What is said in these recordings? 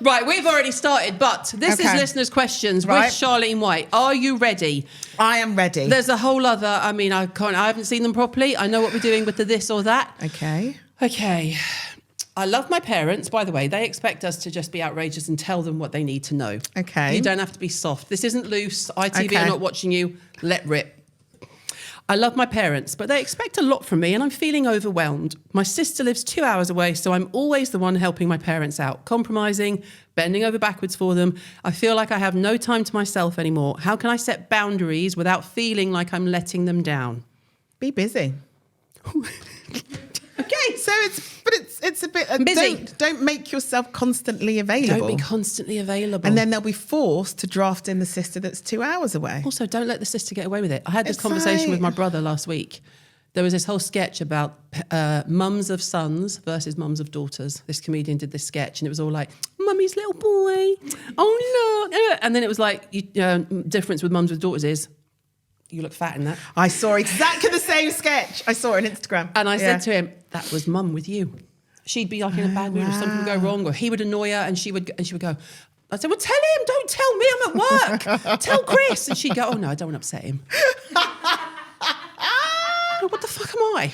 Right, we've already started, but this is listeners' questions with Charlene White. Are you ready? I am ready. There's a whole other, I haven't seen them properly. I know what we're doing with the this or that. Okay. I love my parents, by the way. They expect us to just be outrageous and tell them what they need to know. Okay. You don't have to be soft. This isn't loose. ITV are not watching you. Let rip. I love my parents, but they expect a lot from me and I'm feeling overwhelmed. My sister lives 2 hours away, so I'm always the one helping my parents out, compromising, bending over backwards for them. I feel like I have no time to myself anymore. How can I set boundaries without feeling like I'm letting them down? Be busy. Okay, so it's a bit busy. Don't make yourself constantly available. Don't be constantly available. And then they'll be forced to draft in the sister that's 2 hours away. Also, don't let the sister get away with it. I had this conversation with my brother last week. There was this whole sketch about mums of sons versus mums of daughters. This comedian did this sketch and it was all like, mummy's little boy, oh look. And then it was like, difference with mums with daughters is, you look fat in that. I saw exactly the same sketch. I saw it on Instagram. And I said to him, that was mum with you. She'd be like in a bad mood or something would go wrong or he would annoy her and she would go, I said, well, tell him, don't tell me, I'm at work. Tell Chris. And she'd go, oh no, I don't want to upset him. What the fuck am I?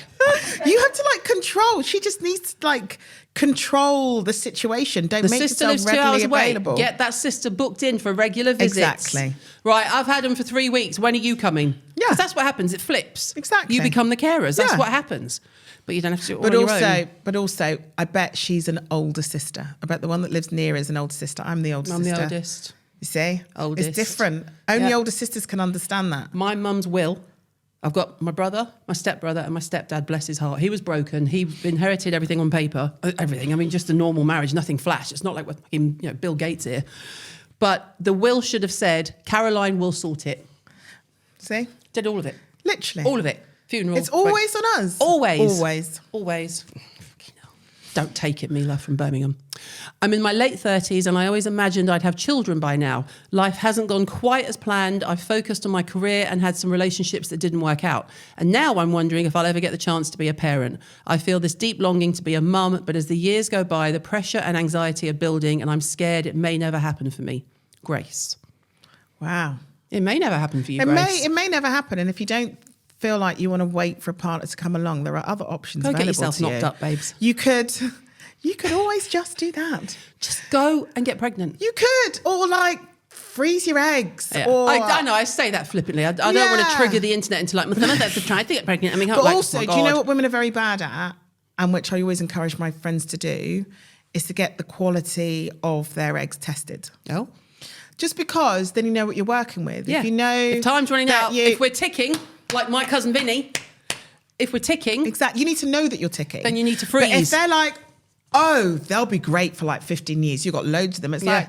You have to control. She just needs to control the situation. Don't make yourself readily available. Get that sister booked in for regular visits. Exactly. Right, I've had them for 3 weeks. When are you coming? Yeah. Because that's what happens. It flips. Exactly. You become the carers. That's what happens. But you don't have to do it all on your own. But also, I bet she's an older sister. I bet the one that lives near is an older sister. I'm the older sister. I'm the oldest. You see? Oldest. It's different. Only older sisters can understand that. My mum's will. I've got my brother, my stepbrother, and my stepdad, bless his heart. He was broken. He inherited everything on paper. Everything. I mean, just a normal marriage, nothing flash. It's not like with Bill Gates here. But the will should have said, Caroline will sort it. See? Did all of it. Literally. All of it. Funeral. It's always on us. Always. Don't take it, Mila from Birmingham. I'm in my late 30s and I always imagined I'd have children by now. Life hasn't gone quite as planned. I've focused on my career and had some relationships that didn't work out. And now I'm wondering if I'll ever get the chance to be a parent. I feel this deep longing to be a mum, but as the years go by, the pressure and anxiety are building and I'm scared it may never happen for me. Grace. Wow. It may never happen for you, Grace. It may never happen. And if you don't feel like you want to wait for a partner to come along, there are other options available to you. Go get yourself knocked up, babes. You could always just do that. Just go and get pregnant. You could, or freeze your eggs. Yeah. Or I know, I say that flippantly. I don't want to trigger the internet into that's a try to get pregnant. I mean, but also, do you know what women are very bad at, and which I always encourage my friends to do, is to get the quality of their eggs tested. Oh. Just because then you know what you're working with. Yeah. If you know if time's running out, if we're ticking, like my cousin Vinny, if we're ticking. Exactly. You need to know that you're ticking. Then you need to freeze. But if they're like, oh, they'll be great for 15 years. You've got loads of them. It's like,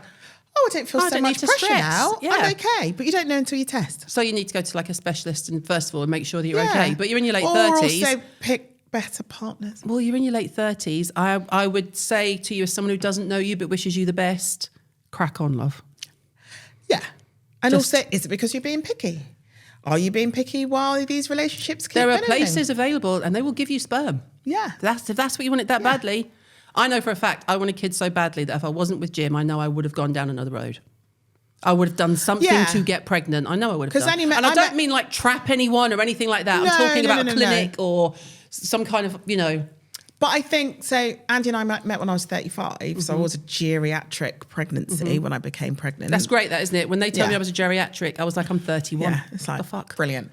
oh, I don't feel so much pressure now. Yeah. I'm okay. But you don't know until you test. So you need to go to a specialist and first of all make sure that you're okay. But you're in your late 30s. Or also pick better partners. Well, you're in your late 30s. I would say to you as someone who doesn't know you but wishes you the best, crack on, love. Yeah. And also, is it because you're being picky? Are you being picky while these relationships keep There are going? places available and they will give you sperm. Yeah. If that's what you want it that badly. I know for a fact I wanted kids so badly that if I wasn't with Jim, I know I would have gone down another road. I would have done something to get pregnant. I know I would have done. And I don't mean trap anyone or anything like that. I'm talking about a clinic or some kind of, But I think, so Andy and I met when I was 35, so I was a geriatric pregnancy when I became pregnant. That's great, that, isn't it? When they told me I was a geriatric, I was like, I'm 31. Yeah, it's like, what the fuck? Brilliant.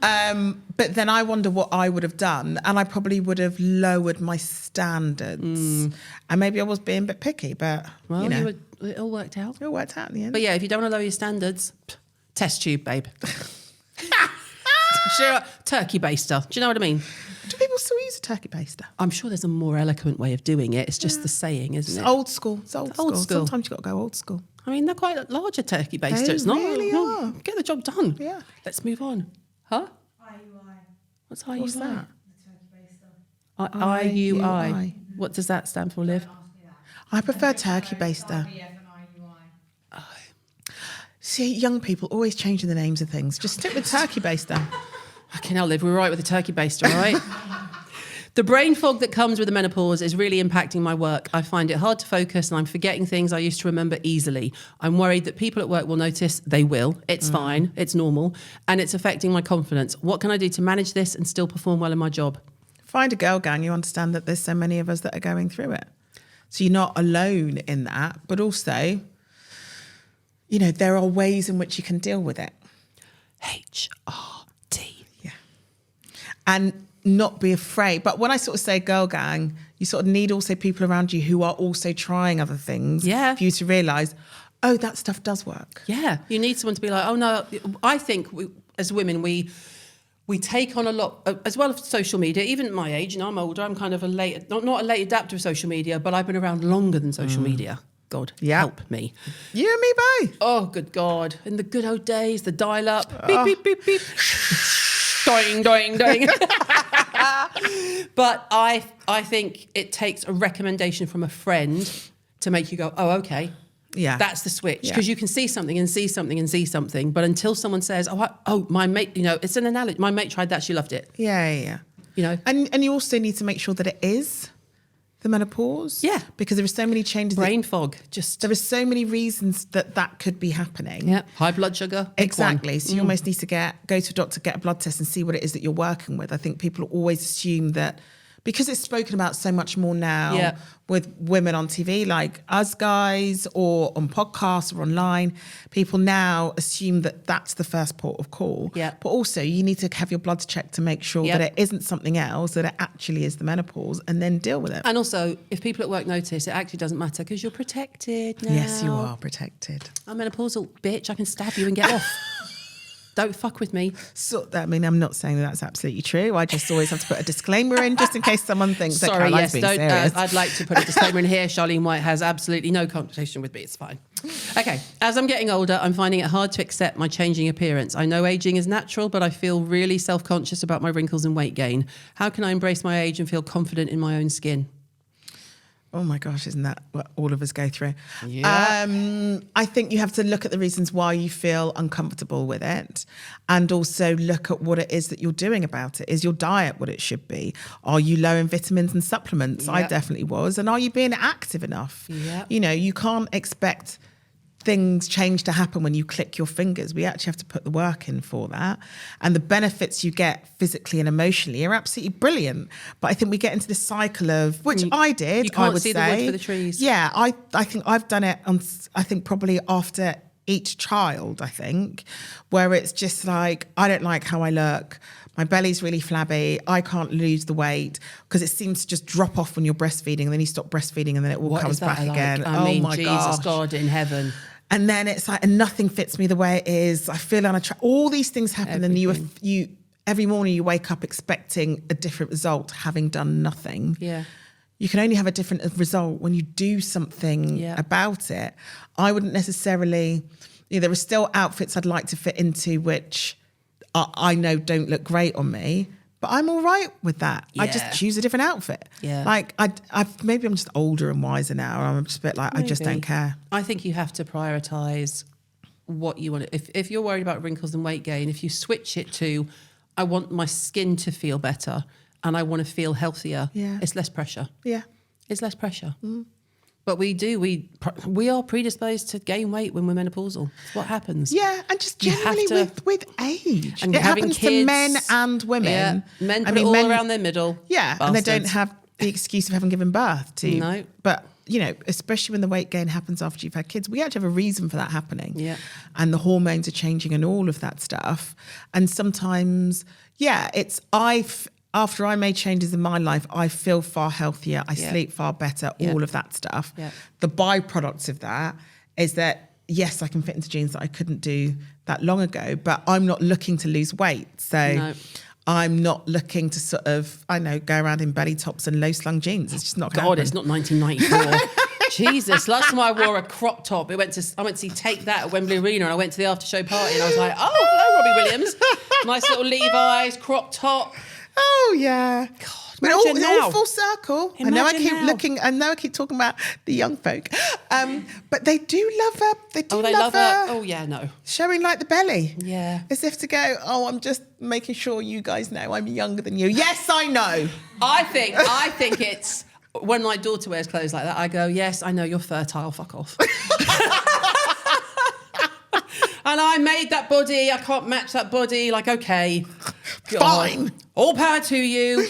But then I wonder what I would have done, and I probably would have lowered my standards. And maybe I was being a bit picky, but, it all worked out. It all worked out in the end. But yeah, if you don't want to lower your standards, test tube, babe. Sure, turkey baster. Do you know what I mean? Do people still use a turkey baster? I'm sure there's a more eloquent way of doing it. It's just the saying, isn't it? Old school. It's old school. school. Sometimes you've got to go old school. I mean, they're quite large, a turkey baster. They It's not. really are. Get the job done. Yeah. Let's move on. Huh? IUI. What's IUI? What's that? The turkey baster. IUI. What does that stand for, Liv? Ask me that. I prefer turkey baster. IVF and IUI. See, young people always changing the names of things. Just stick with turkey baster. Fucking hell, Liv, we're right with the turkey baster, all right? The brain fog that comes with the menopause is really impacting my work. I find it hard to focus and I'm forgetting things I used to remember easily. I'm worried that people at work will notice. They will. It's fine. It's normal. And it's affecting my confidence. What can I do to manage this and still perform well in my job? Find a girl gang. You understand that there's so many of us that are going through it. So you're not alone in that. But also, there are ways in which you can deal with it. HRT. Yeah. And not be afraid. But when I sort of say girl gang, you sort of need also people around you who are also trying other things for you to realise, oh, that stuff does work. Yeah. You need someone to be like, oh, no. I think as women, we take on a lot, as well as social media. Even at my age, I'm older, I'm kind of not a late adapter of social media, but I've been around longer than social media. God, help me. You and me both. Oh, good God. In the good old days, the dial-up. Beep, beep, beep, beep. Doing, doing, doing. But I think it takes a recommendation from a friend to make you go, oh, okay. Yeah. That's the switch. Because you can see something and see something and see something. But until someone says, my mate, it's an analogy. My mate tried that. She loved it. Yeah. And you also need to make sure that it is the menopause. Yeah. Because there are so many changes. Brain fog. There are so many reasons that could be happening. Yeah. High blood sugar. Exactly. So you almost need to go to a doctor, get a blood test and see what it is that you're working with. I think people always assume that because it's spoken about so much more now with women on TV, like us guys, or on podcasts or online, people now assume that that's the first port of call. Yeah. But also you need to have your bloods checked to make sure that it isn't something else, that it actually is the menopause, and then deal with it. And also, if people at work notice, it actually doesn't matter because you're protected now. Yes, you are protected. I'm menopausal, bitch. I can stab you and get off. Don't fuck with me. So, I'm not saying that's absolutely true. I just always have to put a disclaimer in just in case someone thinks that Caroline's being serious. I'd like to put a disclaimer in here. Charlene White has absolutely no conversation with me. It's fine. Okay. As I'm getting older, I'm finding it hard to accept my changing appearance. I know aging is natural, but I feel really self-conscious about my wrinkles and weight gain. How can I embrace my age and feel confident in my own skin? Oh my gosh, isn't that what all of us go through? Yeah. I think you have to look at the reasons why you feel uncomfortable with it, and also look at what it is that you're doing about it. Is your diet what it should be? Are you low in vitamins and supplements? Yep. I definitely was. And are you being active enough? Yep. You can't expect things change to happen when you click your fingers. We actually have to put the work in for that. And the benefits you get physically and emotionally are absolutely brilliant. But I think we get into this cycle of, which I did, you can't I would see say. the wood for the trees. Yeah, I think I've done it on, I think probably after each child, I think, where it's just like, I don't like how I look. My belly's really flabby. I can't lose the weight because it seems to just drop off when you're breastfeeding, and then you stop breastfeeding and then it all comes back again. I mean, my Jesus gosh. God in heaven. And then it's like, and nothing fits me the way it is. I feel unattractive. All these things happen, and you every morning you wake up expecting a different result, having done nothing. Yeah. You can only have a different result when you do something about it. I wouldn't necessarily. There are still outfits I'd like to fit into, which I know don't look great on me, but I'm all right with that. I just choose a different outfit. Yeah. Like maybe I'm just older and wiser now. I'm just a bit like, I just don't care. I think you have to prioritise what you want. If you're worried about wrinkles and weight gain, if you switch it to, I want my skin to feel better and I want to feel healthier, it's less pressure. Yeah. It's less pressure. Mm. But we are predisposed to gain weight when we're menopausal. It's what happens. Yeah, and just generally with age. And it happens kids, to men and women. Yeah, men put it all around their middle. Yeah, bastards. And they don't have the excuse of having given birth to. No. But, especially when the weight gain happens after you've had kids, we actually have a reason for that happening. Yeah. And the hormones are changing and all of that stuff. And sometimes, after I made changes in my life, I feel far healthier. I sleep far better, all of that stuff. Yeah. The byproducts of that is that, yes, I can fit into jeans that I couldn't do that long ago, but I'm not looking to lose weight. So I'm not looking to sort of, go around in belly tops and low slung jeans. It's just not going to happen. It's not 1994. Jesus, last time I wore a crop top, I went to see Take That at Wembley Arena, and I went to the after show party and I was like, oh, hello, Robbie Williams. Nice little Levi's, crop top. Oh yeah. God, But imagine all now. full circle. I know I Imagine keep now. looking. I know I keep talking about the young folk, but they do love her. They do They love her. Oh yeah, no. Showing like the belly. Yeah. As if to go, oh, I'm just making sure you guys know I'm younger than you. Yes, I know. I think it's when my daughter wears clothes like that, I go, yes, I know you're fertile, fuck off. And I made that body, I can't match that body, like, okay. Fine. All power to you.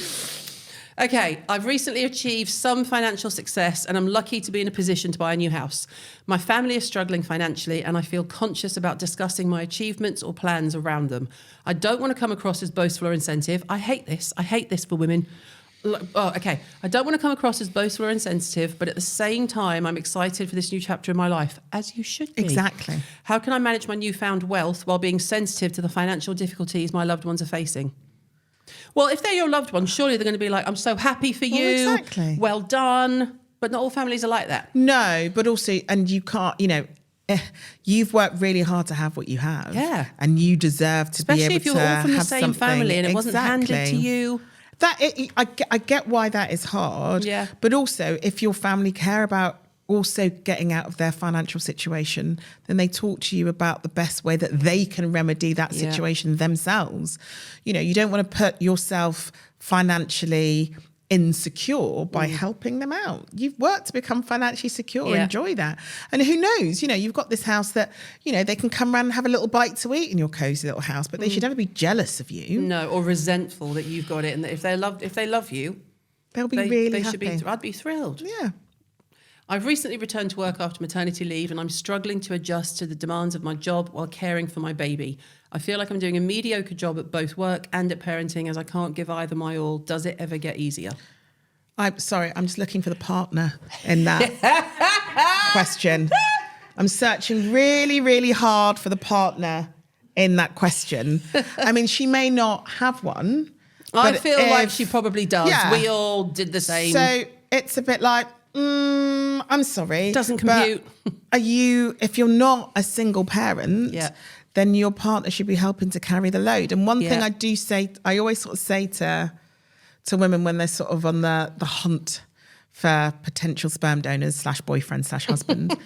Okay, I've recently achieved some financial success and I'm lucky to be in a position to buy a new house. My family is struggling financially and I feel conscious about discussing my achievements or plans around them. I don't want to come across as boastful or insensitive. I hate this for women. I don't want to come across as boastful or insensitive, but at the same time, I'm excited for this new chapter in my life, as you should be. Exactly. How can I manage my newfound wealth while being sensitive to the financial difficulties my loved ones are facing? Well, if they're your loved ones, surely they're going to be like, I'm so happy for you. Exactly. Well done. But not all families are like that. No, but also, and you can't, you've worked really hard to have what you have. Yeah. And you deserve to Especially be able if you're to all from the have same something. family and it wasn't handed to you. I get why that is hard. Yeah. But also, if your family care about also getting out of their financial situation, then they talk to you about the best way that they can remedy that situation themselves. You don't want to put yourself financially insecure by helping them out. You've worked to become financially secure. Enjoy that. And who knows, you've got this house that, they can come around and have a little bite to eat in your cozy little house, but they should never be jealous of you. No, or resentful that you've got it. And that if they love you, they'll be really they happy. should be. I'd be thrilled. Yeah. I've recently returned to work after maternity leave and I'm struggling to adjust to the demands of my job while caring for my baby. I feel like I'm doing a mediocre job at both work and at parenting as I can't give either my all. Does it ever get easier? I'm sorry, I'm just looking for the partner in that question. I'm searching really, really hard for the partner in that question. I mean, she may not have one. I feel like she probably does. Yeah. We all did the same. So it's a bit like, I'm sorry. Doesn't compute. If you're not a single parent, Yeah. then your partner should be helping to carry the load. And one thing I always sort of say to women when they're sort of on the hunt for potential sperm donors / boyfriend / husband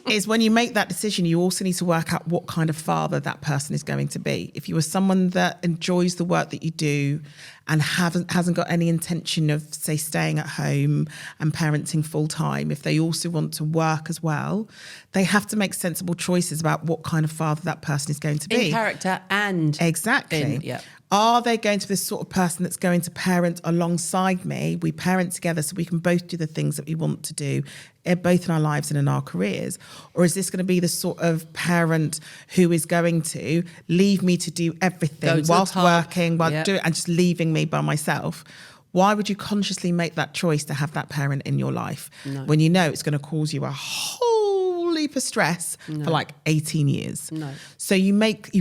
is when you make that decision, you also need to work out what kind of father that person is going to be. If you are someone that enjoys the work that you do and hasn't got any intention of, say, staying at home and parenting full time, if they also want to work as well, they have to make sensible choices about what kind of father that person is going to be. In character and Exactly. Are they going to be the sort of person that's going to parent alongside me? We parent together so we can both do the things that we want to do, both in our lives and in our careers. Or is this going to be the sort of parent who is going to leave me to do everything whilst working, while doing, and just leaving me by myself? Why would you consciously make that choice to have that parent in your life when you know it's going to cause you a whole leap of stress for like 18 years? No. So you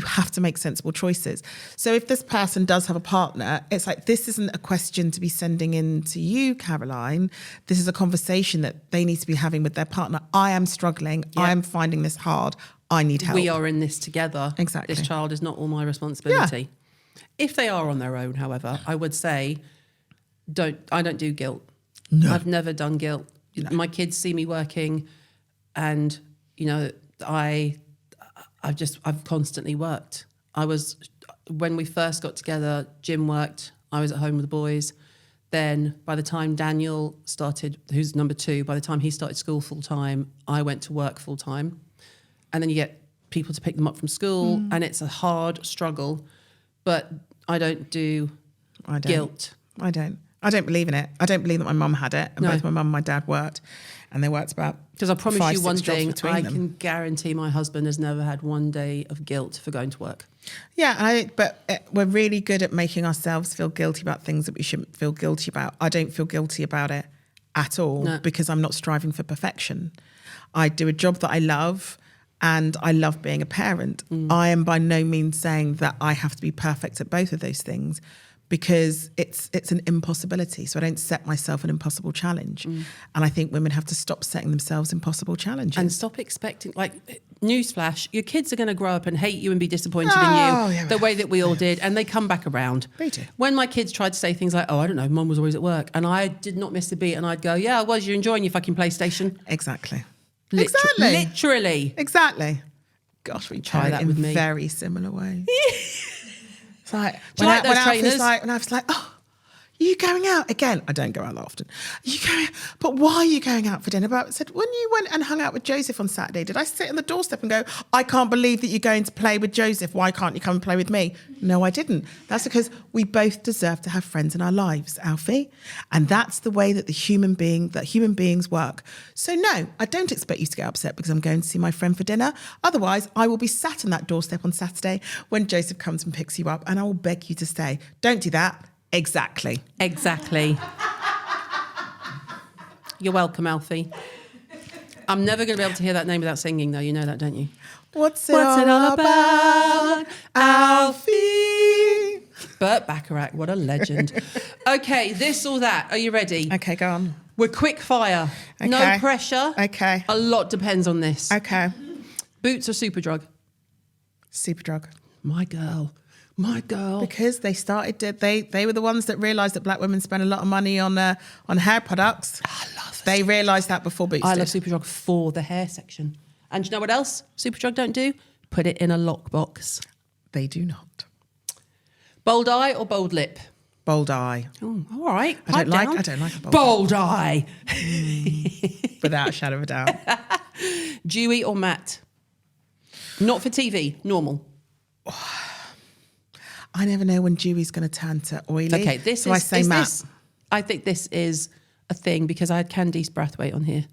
have to make sensible choices. So if this person does have a partner, it's like, this isn't a question to be sending in to you, Caroline. This is a conversation that they need to be having with their partner. I am struggling. I am finding this hard. I need help. we are in this together. Exactly. This child is not all my responsibility. If they are on their own, however, I would say, I don't do guilt. No. I've never done guilt. No. My kids see me working and, I've constantly worked. When we first got together, Jim worked. I was at home with the boys. Then by the time Daniel started, who's number 2, by the time he started school full time, I went to work full time. And then you get people to pick them up from school and it's a hard struggle, but I don't do guilt. I don't believe in it. I don't believe that my mum had it. And both my mum and my dad worked. And they worked about Because I promise 5, you one 6 jobs thing, between I them. can guarantee my husband has never had one day of guilt for going to work. Yeah, we're really good at making ourselves feel guilty about things that we shouldn't feel guilty about. I don't feel guilty about it at all because I'm not striving for perfection. I do a job that I love and I love being a parent. I am by no means saying that I have to be perfect at both of those things, because it's an impossibility. So I don't set myself an impossible challenge. And I think women have to stop setting themselves impossible challenges. And stop expecting, newsflash, your kids are going to grow up and hate you and be disappointed Oh, in you yeah, the way that we all did, and they come back around. They do. When my kids tried to say things like, oh, I don't know, mum was always at work, and I did not miss a beat, and I'd go, yeah, I was, you're enjoying your fucking PlayStation. Exactly. Literally. Exactly. Gosh, we Try parent that in with me. very similar ways. It's like, Do you like those trainers? when I was like, oh, are you going out again? I don't go out that often. Are you going out? But why are you going out for dinner? But I said, when you went and hung out with Joseph on Saturday, did I sit on the doorstep and go, I can't believe that you're going to play with Joseph. Why can't you come and play with me? No, I didn't. That's because we both deserve to have friends in our lives, Alfie. And that's the way that human beings work. So no, I don't expect you to get upset because I'm going to see my friend for dinner. Otherwise, I will be sat on that doorstep on Saturday when Joseph comes and picks you up, and I will beg you to stay. Don't do that. Exactly. You're welcome, Alfie. I'm never going to be able to hear that name without singing, though. You know that, don't you? What's it all about, Alfie? Burt Bacharach, what a legend. Okay, this or that. Are you ready? Okay, go on. We're quick fire. Okay. No pressure. Okay. A lot depends on this. Okay. Boots or Superdrug? Superdrug. My girl. Because they were the ones that realised that black women spend a lot of money on hair products. I love They realised that before Boots I did. love Superdrug for the hair section. And do you know what else Superdrug don't do? Put it in a lockbox. They do not. Bold eye or bold lip? Bold eye. Oh, all right. I don't like a bold eye. Without a shadow of a doubt. Dewy or matte? Not for TV, normal. I never know when dewy's going to turn to oily. Okay, I say matte. I think this is a thing because I had Candice Brathwaite on here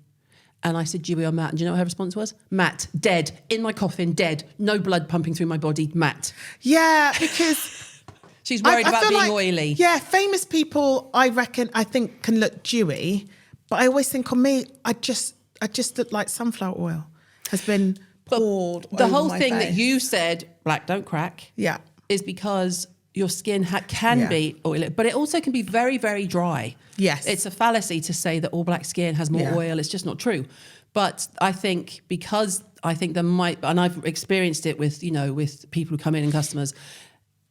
and I said dewy or matte. And do you know what her response was? Matte, dead, in my coffin, dead, no blood pumping through my body, matte. Yeah, because... She's worried about feel being like, oily. Yeah, famous people, I think can look dewy, but I always think on me, I just look like sunflower oil has been poured The over whole my thing face. that you said, black don't crack, Yeah. is because your skin can be oily, but it also can be very, very dry. Yes. It's a fallacy to say that all black skin has more oil. It's just not true. But I think there might, and I've experienced it with people who come in and customers,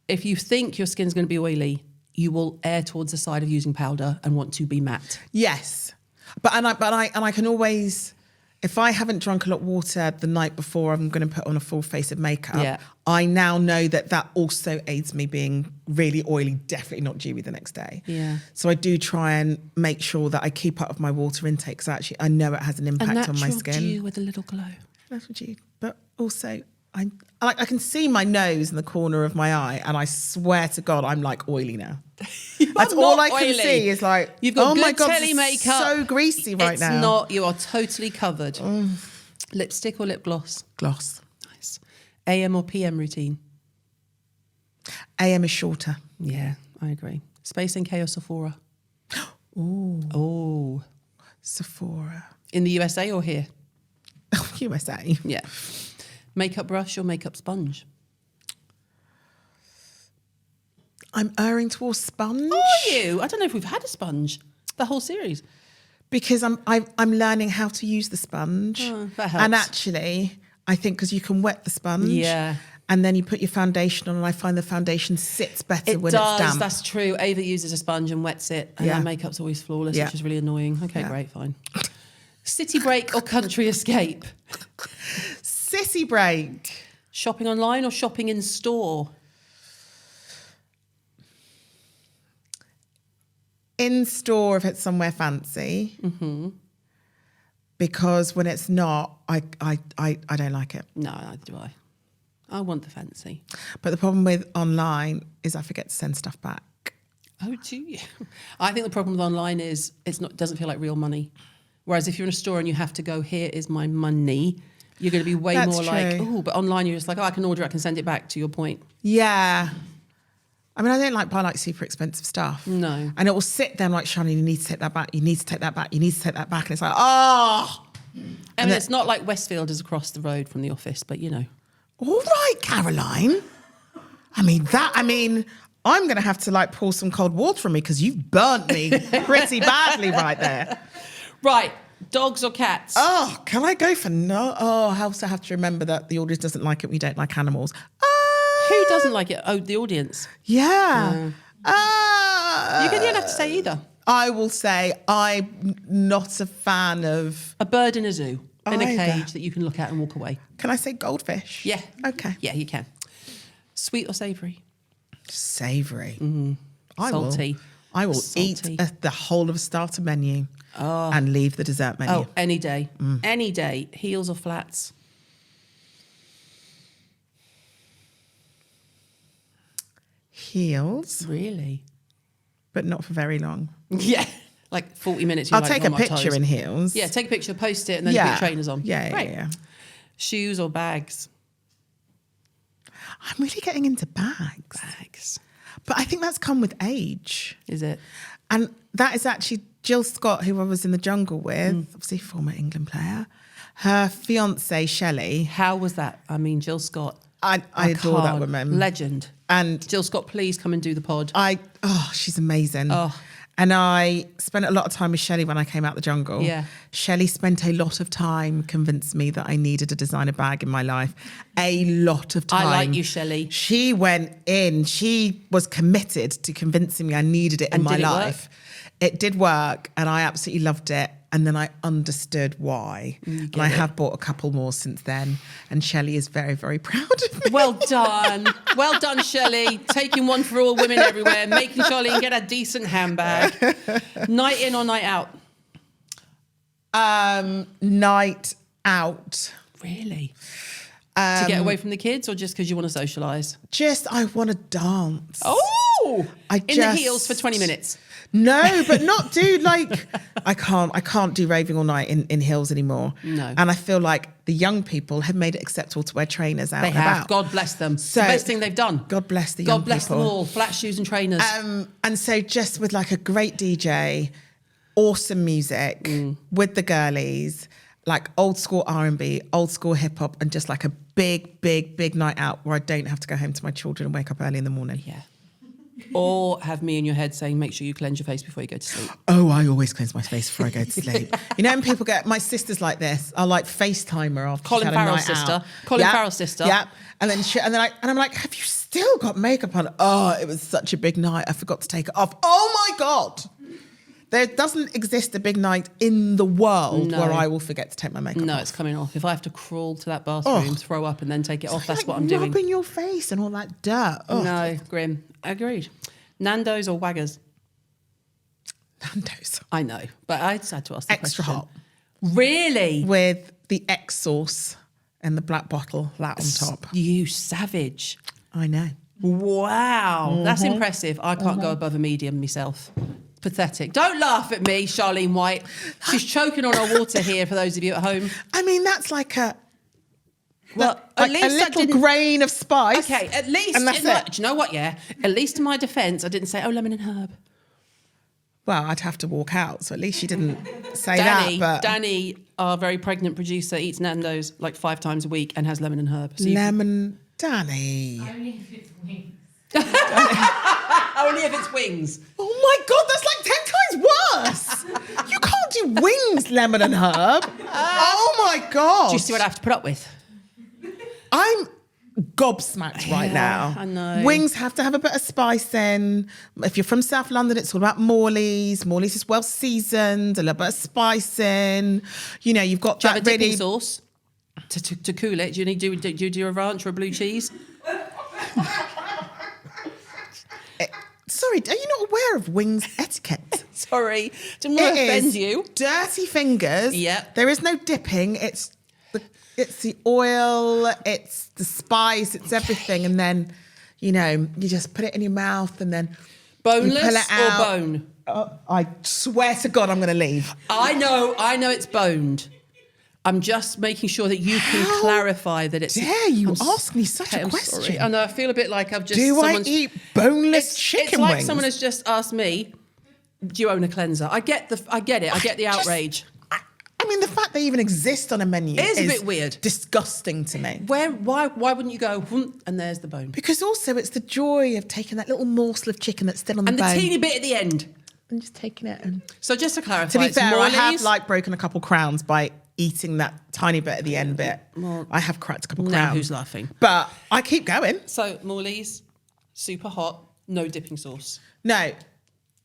if you think your skin's going to be oily, you will err towards the side of using powder and want to be matte. Yes. But I can always, if I haven't drunk a lot of water the night before I'm going to put on a full face of makeup, I now know that also aids me being really oily, definitely not dewy the next day. Yeah. So I do try and make sure that I keep up with my water intake because actually I know it has an impact on my skin. Dew with a little glow. Natural dew. But also I can see my nose in the corner of my eye and I swear to God I'm like oily now. That's all I can see is like, you've got good my God, telly makeup. so greasy right now. It's not. You are totally covered. Lipstick or lip gloss? Gloss. Nice. AM or PM routine? AM is shorter. Yeah, I agree. Space NK or Sephora? Ooh. Oh. Sephora. In the USA or here? USA. Yeah. Makeup brush or makeup sponge? I'm erring towards sponge. Are you? I don't know if we've had a sponge the whole series. Because I'm learning how to use the sponge. Oh, that helps. And actually, I think because you can wet the sponge. Yeah. And then you put your foundation on and I find the foundation sits better when it's damp. That's true. Ava uses a sponge and wets it and her makeup's always flawless, which is really annoying. Okay, great, fine. City break or country escape? City break. Shopping online or shopping in store? In store if it's somewhere fancy. Mm-hmm. Because when it's not, I don't like it. No, neither do I. I want the fancy. But the problem with online is I forget to send stuff back. Oh, do you? I think the problem with online is it doesn't feel like real money. Whereas if you're in a store and you have to go, here is my money, you're going to be way That's more true. like, oh, but online you're just like, oh, I can order it, I can send it back, to your point. Yeah. I mean, I don't buy super expensive stuff. No. And it will sit there like, Charlene, you need to take that back. You need to take that back. You need to take that back. And it's like, oh. I mean, it's not like Westfield is across the road from the office, but you know. All right, Caroline. I'm going to have to pour some cold water on me because you've burnt me pretty badly right there. Right. Dogs or cats? Oh, can I go for no? Oh, I also have to remember that the audience doesn't like it. We don't like animals. Who doesn't like it? Oh, the audience. Yeah. You don't have to say either. I will say I'm not a fan of... A bird in a zoo, in a Either. cage that you can look at and walk away. Can I say goldfish? Yeah. Okay. Yeah, you can. Sweet or savoury? Savoury. Salty. I will Salty. eat the whole of a starter menu and leave the dessert menu. Oh, any day. Any day. Heels or flats? Heels, Really? but not for very long. Yeah. Like 40 minutes. You're I'll like, take "Oh, a my picture toes." in heels. Yeah, take a picture, post it, and then put your trainers on. Yeah, Great. yeah. Shoes or bags? I'm really getting into bags. Bags. But I think that's come with age. Is it? And that is actually Jill Scott, who I was in the jungle with, obviously former England player. Her fiance, Shelley. How was that? I mean, Jill Scott. I adore that can't. woman. Legend. And Jill Scott, please come and do the pod. she's amazing. Oh. And I spent a lot of time with Shelley when I came out the jungle. Yeah. Shelley spent a lot of time convincing me that I needed a designer bag in my life. A lot of time. I like you, Shelley. She went in. She was committed to convincing me I needed it in my did it work? life. It did work, and I absolutely loved it. And then I understood why. And I have bought a couple more since then. And Shelley is very, very proud of me. Well done. Well done, Shelley. Taking one for all women everywhere, making Charlene get a decent handbag. Night in or night out? Night out. Really? To get away from the kids, or just because you want to socialise? I want to dance. Oh! In the just- heels for 20 minutes. No, but not do like I can't do raving all night in heels anymore. No. And I feel like the young people have made it acceptable to wear trainers out They and have. about. God bless them. So- the best thing they've done. God bless the young God bless people. them all. Flat shoes and trainers. And so just with like a great DJ, awesome music with the girlies, like old school R&B, old school hip hop, and just like a big, big, big night out where I don't have to go home to my children and wake up early in the morning. Yeah. Or have me in your head saying, make sure you cleanse your face before you go to sleep. Oh, I always cleanse my face before I go to sleep. You know, when people get, my sister's like this. I like FaceTime her after Colin she's had a Farrell's night sister. out. Colin Yep, Farrell's sister. Yeah. And then I'm like, have you still got makeup on? Oh, it was such a big night. I forgot to take it off. Oh my God. There doesn't exist a big night in the world where I will forget to take my makeup off. No, it's coming off. If I have to crawl to that bathroom, throw up and then take it off, that's like what I'm doing. rubbing your face and all that dirt. Oh. No, grim. Agreed. Nando's or Waggers? Nando's. I know, but I just had to ask the Extra question. hot. Really? With the X sauce and the black bottle, that on top. You savage. I know. Wow. That's impressive. I can't go above a medium myself. Pathetic. Don't laugh at me, Charlene White. She's choking on her water here for those of you at home. I mean, that's like a... Well, like at least a I little didn't... grain of spice. Okay, at least... And that's it. Do you know what, yeah? At least in my defence, I didn't say, oh, lemon and herb. Well, I'd have to walk out, so at least she didn't say Danny, that. But Danny, our very pregnant producer, eats Nando's like 5 times a week and has lemon and herb. So lemon, Danny. Only if it's wings. only if it's wings. Oh my God, that's like 10 times worse. You can't do wings, lemon and herb. Oh my God. Do you see what I have to put up with? I'm gobsmacked right now. I know. Wings have to have a bit of spice in. If you're from South London, it's all about Morley's. Morley's is well seasoned, a little bit of spice in. You know, you've got Do you that have a dipping really... sauce to cool it? Do you do a ranch or a blue cheese? Sorry, are you not aware of wings etiquette? Sorry, didn't want to offend is you. dirty fingers. Yep. There is no dipping. It's the oil, it's the spice, it's everything. And then, you know, you just put it in your mouth and then Boneless you pull it out. or bone? I swear to God, I'm going to leave. I know it's boned. I'm just making sure that you can How clarify that it's... dare you ask me such a I'm question? sorry. I know, I feel a bit like I've just... Do I someone's- eat boneless chicken It's like wings? someone has just asked me, do you own a cleanser? I get it. I get the just- outrage. I mean, the fact they even exist on a menu It is a bit weird. Disgusting to me. Why wouldn't you go, and there's the bone? Because also it's the joy of taking that little morsel of chicken that's still on And the the bone. teeny bit at the end. and just taking it. And So just to clarify, to be it's fair, I have Morley's. like broken a couple crowns by eating that tiny bit at the end bit. Well, I have cracked a couple now crowns. who's laughing? But I keep going. So Morley's, super hot, no dipping sauce. No.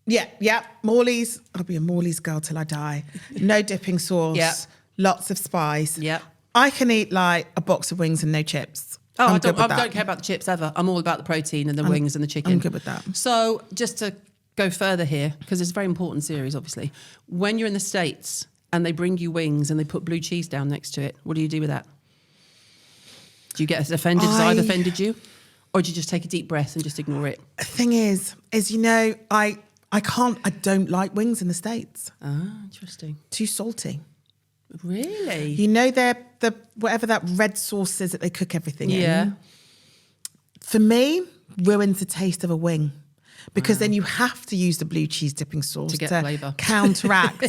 Yeah. Morley's. I'll be a Morley's girl till I die. No dipping sauce. Yeah. Lots of spice. Yeah. I can eat like a box of wings and no chips. Oh, I'm I good with that. don't care about the chips ever. I'm all about the protein and the wings and the chicken. I'm good with that. So just to go further here, because it's a very important series, obviously. When you're in the States and they bring you wings and they put blue cheese down next to it, what do you do with that? Do you get as offended as I've offended you? Or do you just take a deep breath and just ignore it? The thing is you know, I don't like wings in the States. Ah, interesting. Too salty. Really? You know the whatever that red sauce is that they cook everything Yeah. in. For me, ruins the taste of a wing. Because then you have to use the blue cheese dipping sauce To get flavour. counteract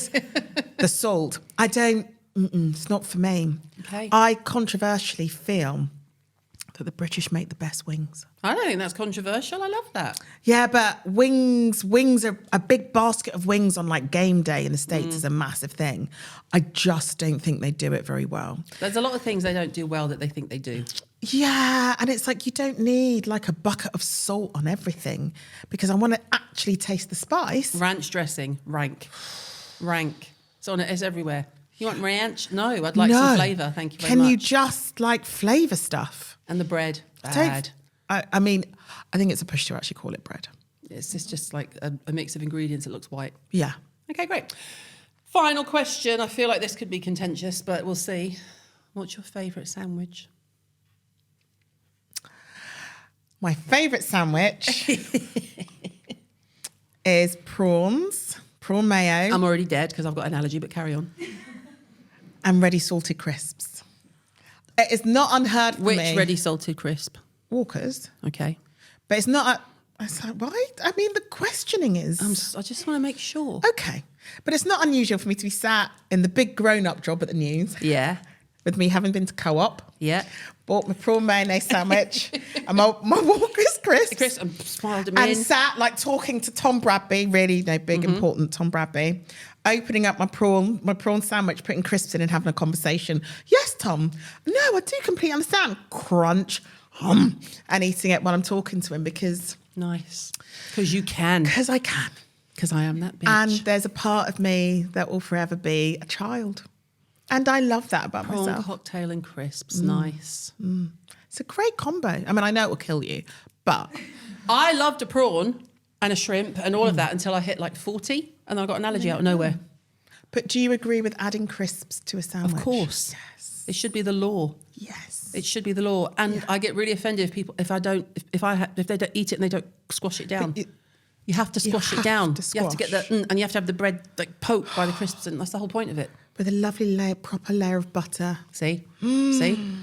the salt. It's not for me. Okay. I controversially feel that the British make the best wings. I don't think that's controversial. I love that. Yeah, but wings are a big basket of wings on like game day in the States is a massive thing. I just don't think they do it very well. There's a lot of things they don't do well that they think they do. Yeah, and it's like you don't need like a bucket of salt on everything because I want to actually taste the spice. Ranch dressing, rank. It's everywhere. You want ranch? No, I'd like some flavour. Thank you very much. Can you just like flavour stuff? And the bread, Don't- bad. I mean, I think it's a push to actually call it bread. It's just like a mix of ingredients that looks white. Yeah. Okay, great. Final question. I feel like this could be contentious, but we'll see. What's your favourite sandwich? My favourite sandwich is prawn mayo, I'm already dead because I've got an allergy, but carry on. and ready salted crisps. It is not unheard for Which me. ready salted crisp? Walkers. Okay. But it's not. It's like, why? I mean, the questioning is. I just want to make sure. Okay. But it's not unusual for me to be sat in the big grown-up job at the news Yeah. with me having been to Co-op. Yeah. Bought my prawn mayonnaise sandwich and my Walker's crisps. Chris, I smiled him And in. sat like talking to Tom Bradby, really big, important Tom Bradby, opening up my prawn sandwich, putting crisps in and having a conversation. Yes, Tom. No, I do completely understand. Crunch, and eating it while I'm talking to him because Nice. Because you can. I can. Because I am that bitch. And there's a part of me that will forever be a child. And I love that about prawn myself. cocktail and crisps. Nice. It's a great combo. I mean, I know it will kill you, but I loved a prawn and a shrimp and all of that until I hit like 40 and I got an allergy out of nowhere. But do you agree with adding crisps to a sandwich? Of course. Yes. It should be the law. Yes. It should be the law. And I get really offended if they don't eat it and they don't squash it down. You have to squash it down. You have to get the and you have to have the bread like poked by the crisps, and that's the whole point of it. With a lovely proper layer of butter. See? See?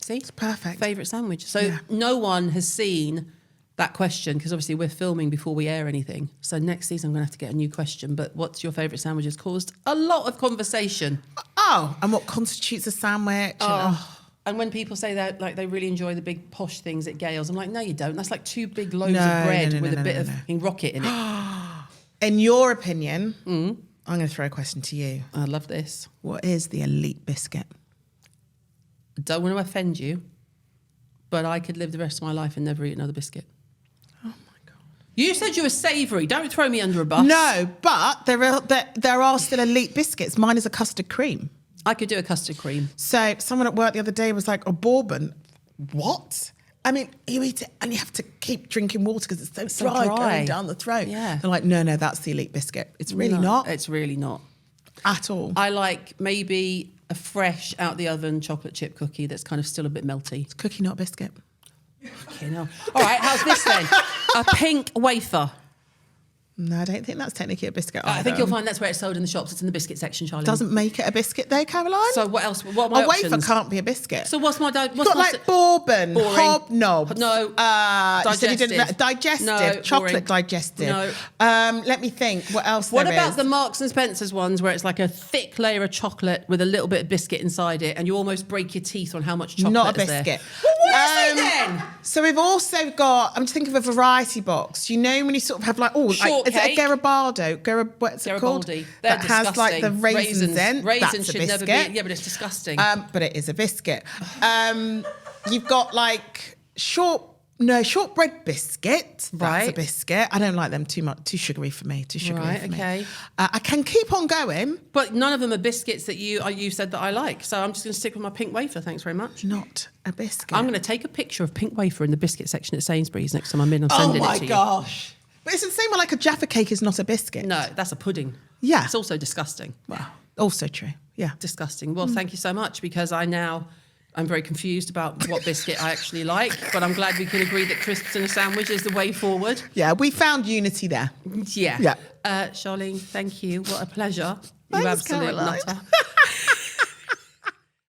It's perfect. Favourite sandwich. So no one has seen that question because obviously we're filming before we air anything. So next season I'm going to have to get a new question. But what's your favourite sandwich has caused a lot of conversation. Oh, and what constitutes a sandwich? And when people say that, like they really enjoy the big posh things at Gales, I'm like, no, you don't. That's like 2 big loaves No, of bread no, with a bit of no. fucking rocket in it. In your opinion, I'm going to throw a question to you. I love this. What is the elite biscuit? Don't want to offend you, but I could live the rest of my life and never eat another biscuit. Oh my God. You said you were savoury. Don't throw me under a bus. No, but there are still elite biscuits. Mine is a custard cream. I could do a custard cream. So someone at work the other day was like, a bourbon? What? I mean, you eat it and you have to keep drinking water because it's so dry going down the throat. Yeah. They're like, no, that's the elite biscuit. It's really not It's really not. at all. I like maybe a fresh out the oven chocolate chip cookie that's kind of still a bit melty. It's cookie, not a biscuit. Okay, no. All right, how's this then? A pink wafer. No, I don't think that's technically a biscuit I think either. you'll find that's where it's sold in the shops. It's in the biscuit section, Charlene. Doesn't make it a biscuit though, Caroline. So what else? What are my a wafer options? can't be a biscuit. So what's my... You've got like bourbon, Boring. hobnobs. No. You said you didn't, digestive, No, chocolate boring. digestive. No. Let me think. What else? What there about is? the Marks and Spencer's ones where it's like a thick layer of chocolate with a little bit of biscuit inside it and you almost break your teeth on how much chocolate Not a is there? biscuit. Well, what is it then? So we've also got, I'm just thinking of a variety box. You know when you sort of have like, like shortcake. Is it a Garibaldi? What's it called? Garibaldi. That has like the raisins in. Raisins That's a should never be. biscuit. Yeah, but it's disgusting. But it is a biscuit. You've got like shortbread biscuit. That's Right. a biscuit. I don't like them too much. Too sugary for me. Too sugary Right, for me. okay. I can keep on going. But none of them are biscuits that you said that I like. So I'm just going to stick with my pink wafer. Thanks very much. Not a biscuit. I'm going to take a picture of pink wafer in the biscuit section at Sainsbury's next time I'm in and sending it to you. gosh. But it's the same way like a Jaffa cake is not a biscuit. No, that's a pudding. Yeah. It's also disgusting. Wow. Also true. Yeah. Disgusting. Well, thank you so much, because I'm very confused about what biscuit I actually like, but I'm glad we can agree that crisps in a sandwich is the way forward. Yeah, we found unity there. Yeah. Yeah. Charlene, thank you. What a pleasure. You Thanks, absolute Caroline. nutter.